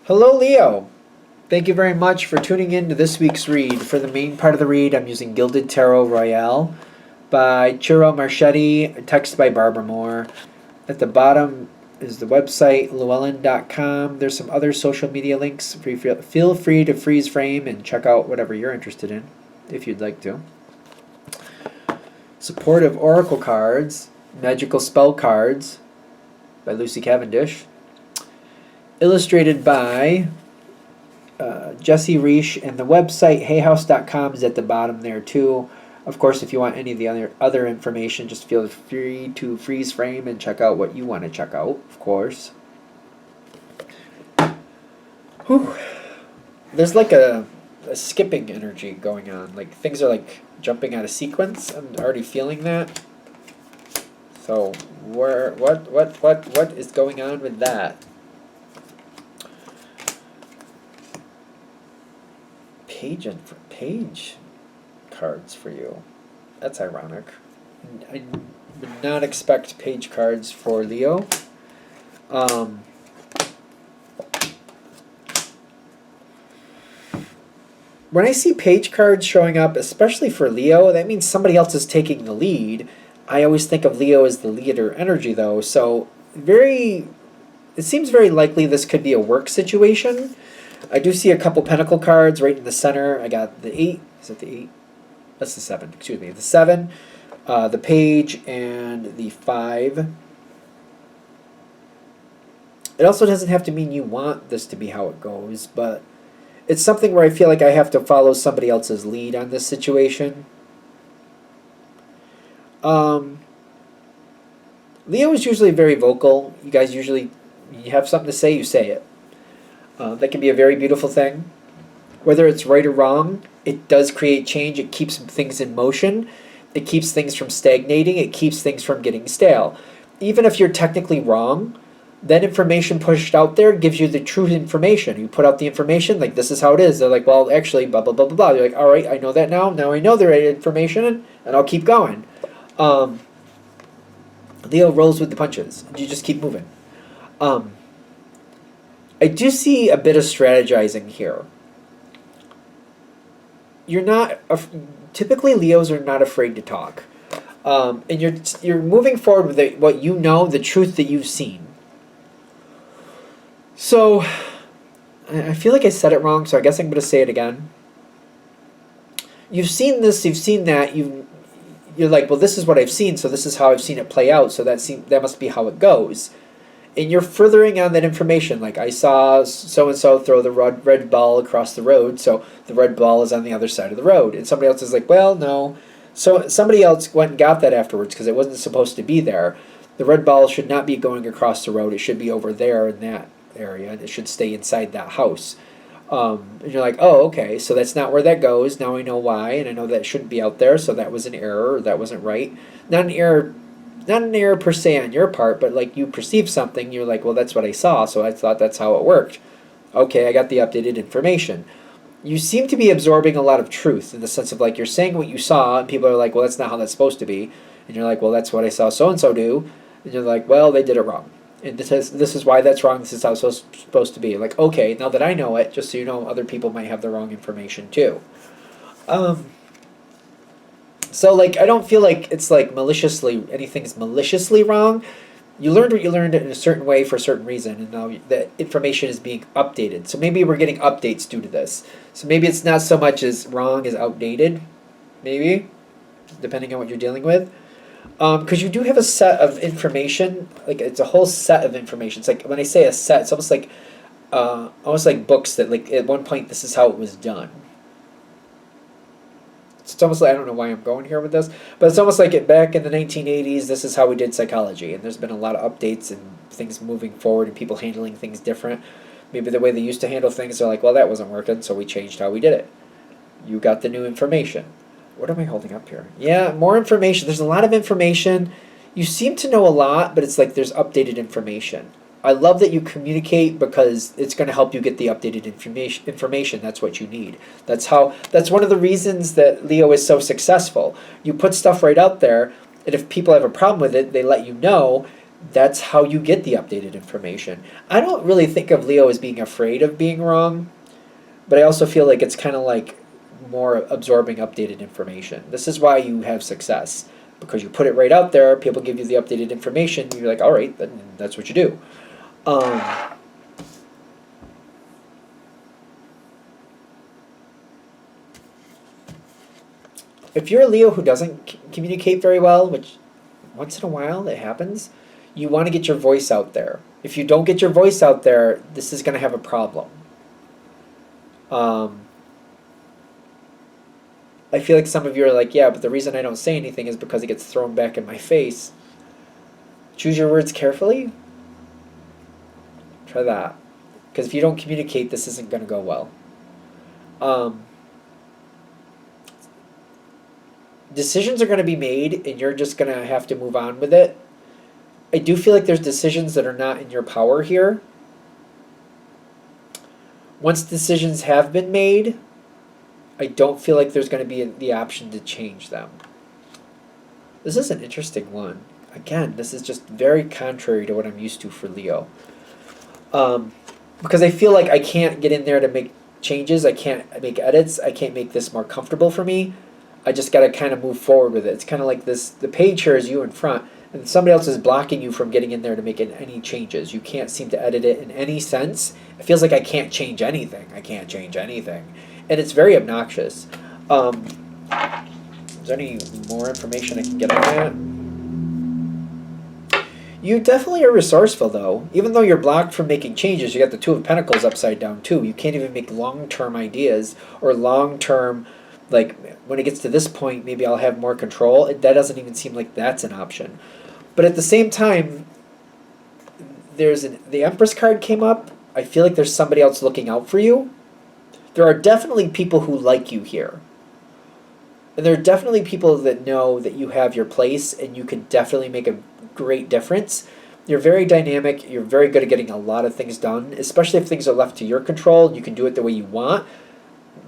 Hello, Leo. Thank you very much for tuning in to this week's read. For the main part of the read, I'm using Gilded Tarot Royale by Chiro Marchetti, text by Barbara Moore. At the bottom is the website, llewellyn.com. There's some other social media links. Feel free to freeze frame and check out whatever you're interested in, if you'd like to. Supportive Oracle Cards, Magical Spell Cards by Lucy Cavendish. Illustrated by Jesse Reish, and the website hayhouse.com is at the bottom there too. Of course, if you want any of the other information, just feel free to freeze frame and check out what you want to check out, of course. Whew. There's like a skipping energy going on. Like things are like jumping out of sequence. I'm already feeling that. So what is going on with that? Page cards for you. That's ironic. I would not expect page cards for Leo. When I see page cards showing up, especially for Leo, that means somebody else is taking the lead. I always think of Leo as the leader energy, though. So it seems very likely this could be a work situation. I do see a couple pentacle cards right in the center. I got the 8. Is it the 8? That's the 7. Excuse me. The 7, the page, and the 5. It also doesn't have to mean you want this to be how it goes, but it's something where I feel like I have to follow somebody else's lead on this situation. Leo is usually very vocal. You guys you have something to say, you say it. That can be a very beautiful thing. Whether it's right or wrong, it does create change. It keeps things in motion. It keeps things from stagnating. It keeps things from getting stale. Even if you're technically wrong, that information pushed out there gives you the true information. You put out the information, like, this is how it is. They're like, well, actually, blah, blah, blah, blah, blah. You're like, all right, I know that now. Now I know the right information, and I'll keep going. Leo rolls with the punches. You just keep moving. I do see a bit of strategizing here. Typically Leos are not afraid to talk. And you're moving forward with what you know, the truth that you've seen. So, I feel like I said it wrong, so I guess I'm going to say it again. You've seen this, you've seen that, you're like, well, this is what I've seen, so this is how I've seen it play out, so that must be how it goes. And you're furthering on that information. Like, I saw so-and-so throw the red ball across the road, so the red ball is on the other side of the road. And somebody else is like, well, no. So somebody else went and got that afterwards because it wasn't supposed to be there. The red ball should not be going across the road. It should be over there in that area. It should stay inside that house. And you're like, oh, okay, so that's not where that goes. Now I know why, and I know that shouldn't be out there, so that was an error, or that wasn't right. Not an error per se on your part, but like you perceive something, you're like, well, that's what I saw, so I thought that's how it worked. Okay, I got the updated information. You seem to be absorbing a lot of truth in the sense of like you're saying what you saw, and people are like, well, that's not how that's supposed to be. And you're like, well, that's what I saw so-and-so do. And you're like, well, they did it wrong. And this is why that's wrong, this is how it's supposed to be. Like, okay, now that I know it, just so you know, other people might have the wrong information too. So, like, I don't feel like it's, like, anything's maliciously wrong. You learned what you learned in a certain way for a certain reason, and now that information is being updated. So maybe we're getting updates due to this. So maybe it's not so much as wrong as outdated, maybe, depending on what you're dealing with. Because you do have a set of information, like, it's a whole set of information. It's like, when I say a set, it's almost like books that, like, at one point, this is how it was done. It's almost like, I don't know why I'm going here with this, but it's almost like back in the 1980s, this is how we did psychology, and there's been a lot of updates and things moving forward and people handling things different. Maybe the way they used to handle things, they're like, well, that wasn't working, so we changed how we did it. You got the new information. What am I holding up here? Yeah, more information. There's a lot of information. You seem to know a lot, but it's like there's updated information. I love that you communicate because it's going to help you get the updated information. That's what you need. That's one of the reasons that Leo is so successful. You put stuff right out there, and if people have a problem with it, they let you know. That's how you get the updated information. I don't really think of Leo as being afraid of being wrong, but I also feel like it's kind of like more absorbing updated information. This is why you have success, because you put it right out there, people give you the updated information, you're like, all right, then that's what you do. Um, if you're a Leo who doesn't communicate very well, which once in a while it happens, you want to get your voice out there. If you don't get your voice out there, this is going to have a problem. I feel like some of you are like, yeah, but the reason I don't say anything is because it gets thrown back in my face. Choose your words carefully. Try that. Because if you don't communicate, this isn't going to go well. Decisions are going to be made, and you're just going to have to move on with it. I do feel like there's decisions that are not in your power here. Once decisions have been made, I don't feel like there's going to be the option to change them. This is an interesting one. Again, this is just very contrary to what I'm used to for Leo. Because I feel like I can't get in there to make changes. I can't make edits. I can't make this more comfortable for me. I just got to kind of move forward with it. It's kind of like this, the page here is you in front, and somebody else is blocking you from getting in there to make any changes. You can't seem to edit it in any sense. It feels like I can't change anything. I can't change anything. And it's very obnoxious. Is there any more information I can get on that? You definitely are resourceful, though. Even though you're blocked from making changes, you got the Two of Pentacles upside down, too. You can't even make long-term ideas or long-term, like, when it gets to this point, maybe I'll have more control. That doesn't even seem like that's an option. But at the same time, the Empress card came up. I feel like there's somebody else looking out for you. There are definitely people who like you here. And there are definitely people that know that you have your place and you can definitely make a great difference. You're very dynamic. You're very good at getting a lot of things done, especially if things are left to your control and you can do it the way you want.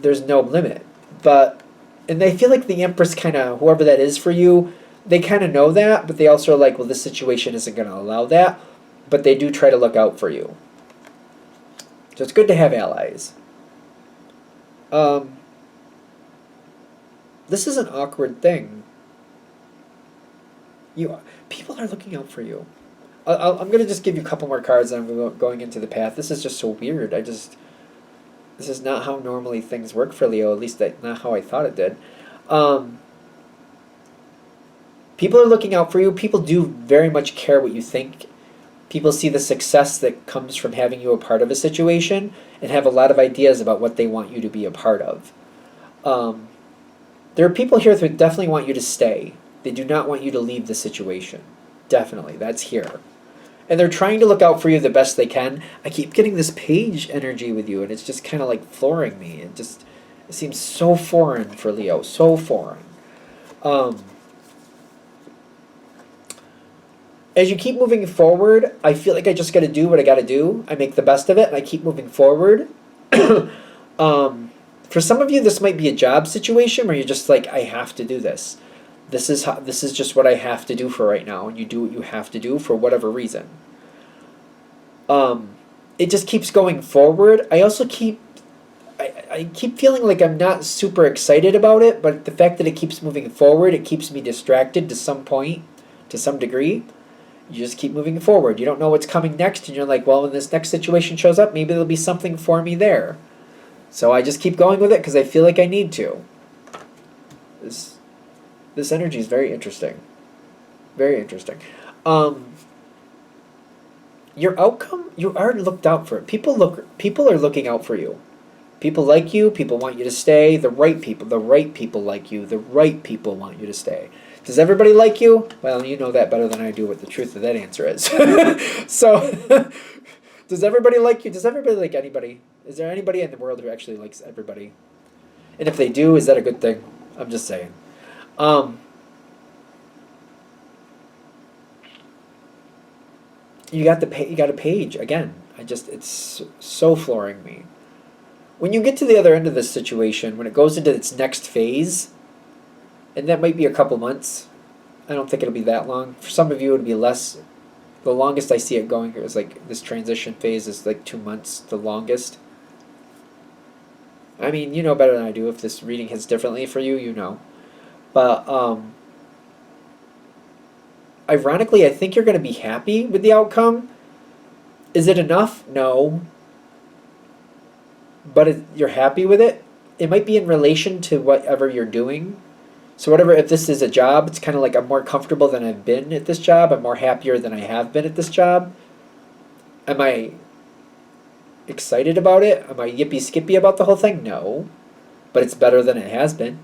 There's no limit. And I feel like the Empress kind of, whoever that is for you, they kind of know that, but they also are like, well, this situation isn't going to allow that. But they do try to look out for you. So it's good to have allies. This is an awkward thing. People are looking out for you. I'm going to just give you a couple more cards and I'm going into the path. This is just so weird. This is not how normally things work for Leo, at least not how I thought it did. People are looking out for you. People do very much care what you think. People see the success that comes from having you a part of a situation and have a lot of ideas about what they want you to be a part of. There are people here that definitely want you to stay. They do not want you to leave the situation. Definitely, that's here. And they're trying to look out for you the best they can. I keep getting this page energy with you, and it's just kind of like flooring me. It seems so foreign for Leo, so foreign. As you keep moving forward, I feel like I just got to do what I got to do. I make the best of it, and I keep moving forward. For some of you, this might be a job situation where you're just like, I have to do this. This is just what I have to do for right now, and you do what you have to do for whatever reason. It just keeps going forward. I also keep feeling like I'm not super excited about it, but the fact that it keeps moving forward, it keeps me distracted to some point, to some degree. You just keep moving forward. You don't know what's coming next, and you're like, well, when this next situation shows up, maybe there'll be something for me there. So I just keep going with it because I feel like I need to. This energy is very interesting. Very interesting. Your outcome, you are looked out for. People are looking out for you. People like you, people want you to stay. The right people like you. The right people want you to stay. Does everybody like you? Well, you know that better than I do what the truth of that answer is. So, does everybody like you? Does everybody like anybody? Is there anybody in the world who actually likes everybody? And if they do, is that a good thing? I'm just saying. You got a page again. It's so flooring me. When you get to the other end of this situation, when it goes into its next phase, and that might be a couple months. I don't think it'll be that long. For some of you, it'll be less. The longest I see it going is like this transition phase is like 2 months, the longest. I mean, you know better than I do. If this reading hits differently for you, you know. But ironically, I think you're going to be happy with the outcome. Is it enough? No. But you're happy with it. It might be in relation to whatever you're doing. So whatever, if this is a job, it's kind of like I'm more comfortable than I've been at this job. I'm more happier than I have been at this job. Am I excited about it? Am I yippee skippy about the whole thing? No. But it's better than it has been.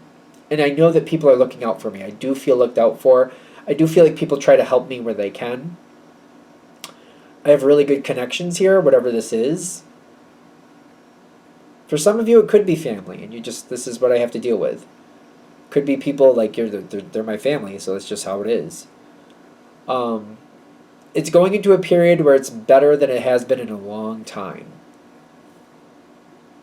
And I know that people are looking out for me. I do feel looked out for. I do feel like people try to help me where they can. I have really good connections here, whatever this is. For some of you, it could be family, and this is what I have to deal with. Could be people like they're my family, so that's just how it is. It's going into a period where it's better than it has been in a long time.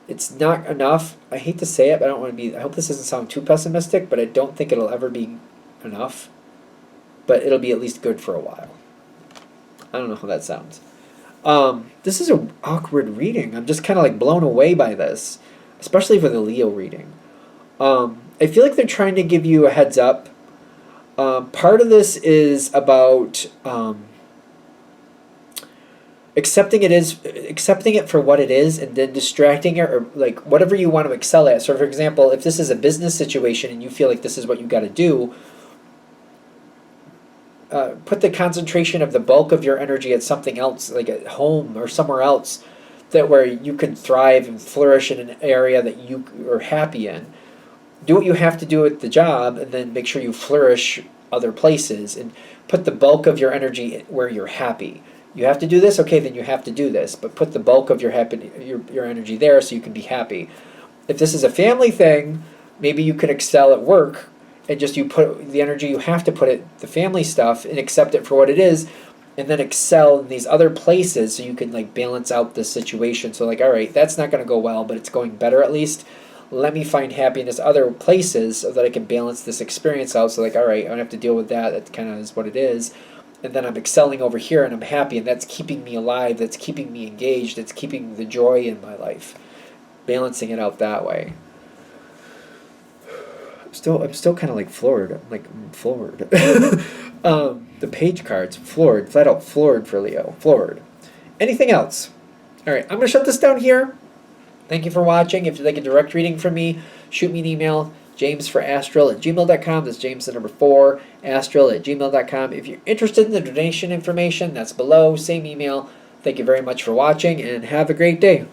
It's not enough. I hate to say it, but I hope this doesn't sound too pessimistic, but I don't think it'll ever be enough. But it'll be at least good for a while. I don't know how that sounds. This is an awkward reading. I'm just kind of like blown away by this, especially for the Leo reading. I feel like they're trying to give you a heads up. Part of this is about accepting it for what it is, and then distracting it, or like whatever you want to excel at. So, for example, if this is a business situation and you feel like this is what you got to do, put the concentration of the bulk of your energy at something else, like at home or somewhere else, that where you can thrive and flourish in an area that you are happy in. Do what you have to do at the job, and then make sure you flourish other places, and put the bulk of your energy where you're happy. You have to do this, okay, then you have to do this, but put the bulk of your energy there so you can be happy. If this is a family thing, maybe you can excel at work, and just you put the energy you have to put at the family stuff and accept it for what it is, and then excel in these other places so you can like balance out the situation. So like, all right, that's not going to go well, but it's going better at least. Let me find happiness other places so that I can balance this experience out. So like, all right, I don't have to deal with that. That kind of is what it is. And then I'm excelling over here and I'm happy, and that's keeping me alive. That's keeping me engaged. That's keeping the joy in my life. Balancing it out that way. I'm still kind of like floored. I'm like floored. The page cards, floored, flat out floored for Leo. Floored. Anything else? All right, I'm going to shut this down here. Thank you for watching. If you'd like a direct reading from me, shoot me an email, jamesforastral@gmail.com. That's James the number 4, astral@gmail.com. If you're interested in the donation information, that's below. Same email. Thank you very much for watching, and have a great day.